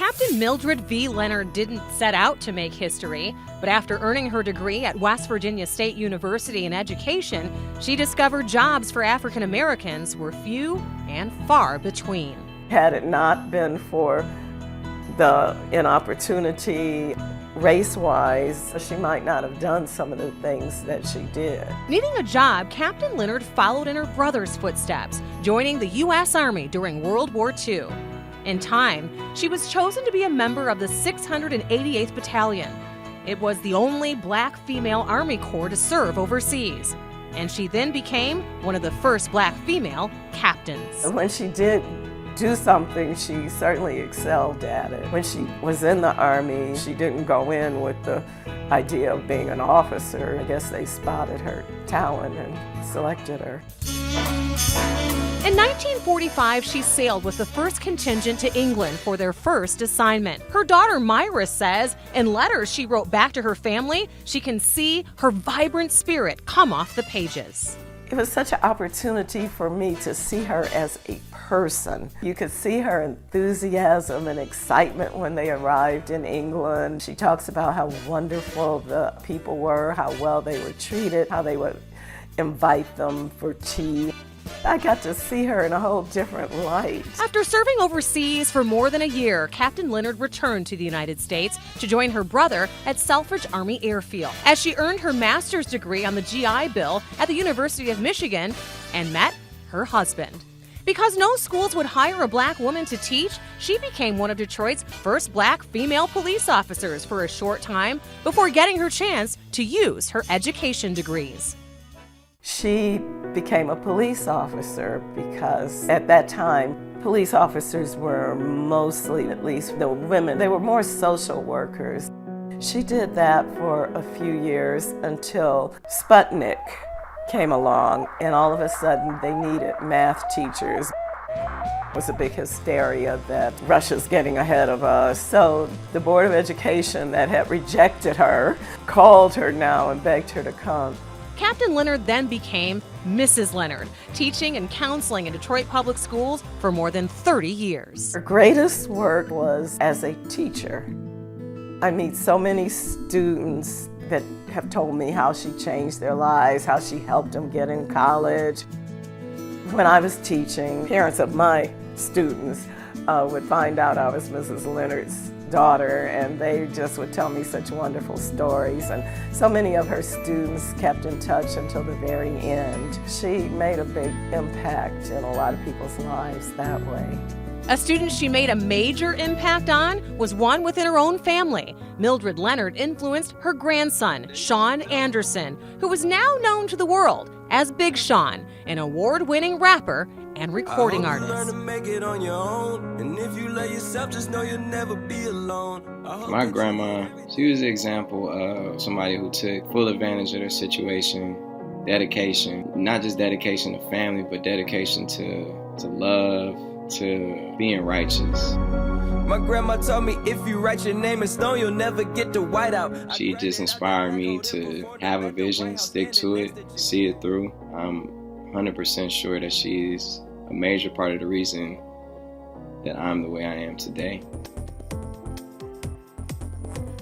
Captain Mildred V. Leonard didn't set out to make history, but after earning her degree at West Virginia State University in education, she discovered jobs for African Americans were few and far between. Had it not been for the inopportunity race-wise, she might not have done some of the things that she did. Needing a job, Captain Leonard followed in her brother's footsteps, joining the U.S. Army during World War II. In time, she was chosen to be a member of the 688th Battalion. It was the only black female Army Corps to serve overseas, and she then became one of the first black female captains. When she did do something, she certainly excelled at it. When she was in the Army, she didn't go in with the idea of being an officer. I guess they spotted her talent and selected her. In 1945, she sailed with the first contingent to England for their first assignment. Her daughter Myra says, in letters she wrote back to her family, she can see her vibrant spirit come off the pages. It was such an opportunity for me to see her as a person. You could see her enthusiasm and excitement when they arrived in England. She talks about how wonderful the people were, how well they were treated, how they would invite them for tea. I got to see her in a whole different light. After serving overseas for more than a year, Captain Leonard returned to the United States to join her brother at Selfridge Army Airfield, as she earned her master's degree on the GI Bill at the University of Michigan and met her husband. Because no schools would hire a black woman to teach, she became one of Detroit's first black female police officers for a short time before getting her chance to use her education degrees. She became a police officer because at that time, police officers were mostly, at least the women, they were more social workers. She did that for a few years until Sputnik came along, and all of a sudden they needed math teachers. It was a big hysteria that Russia's getting ahead of us. So the Board of Education that had rejected her called her now and begged her to come. Captain Leonard then became Mrs. Leonard, teaching and counseling in Detroit public schools for more than 30 years. Her greatest work was as a teacher. I meet so many students that have told me how she changed their lives, how she helped them get in college. When I was teaching, parents of my students would find out I was Mrs. Leonard's daughter, and they just would tell me such wonderful stories, and so many of her students kept in touch until the very end. She made a big impact in a lot of people's lives that way. A student she made a major impact on was one within her own family. Mildred Leonard influenced her grandson, Sean Anderson, who was now known to the world as Big Sean, an award-winning rapper and recording artist. My grandma, she was an example of somebody who took full advantage of their situation, dedication, not just dedication to family, but dedication to love, to being righteous. My grandma told me if you write your name in stone, you'll never get the white out. She just inspired me to have a vision, stick to it, see it through. I'm 100% sure that she's a major part of the reason that I'm the way I am today.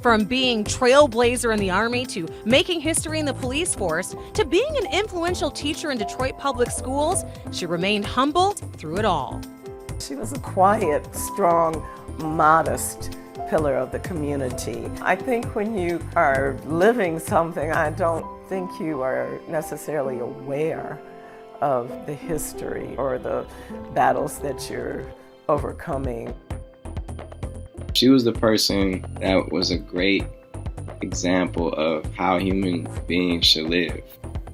From being trailblazer in the Army to making history in the police force to being an influential teacher in Detroit public schools, she remained humble through it all. She was a quiet, strong, modest pillar of the community. I think when you are living something, I don't think you are necessarily aware of the history or the battles that you're overcoming. She was the person that was a great example of how human beings should live.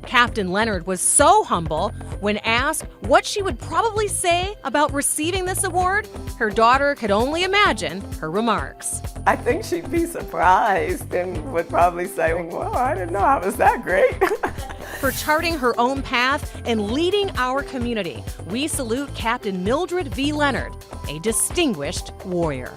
Captain Leonard was so humble when asked what she would probably say about receiving this award, her daughter could only imagine her remarks. I think she'd be surprised and would probably say, well, I didn't know I was that great. For charting her own path and leading our community, we salute Captain Mildred V. Leonard, a distinguished warrior.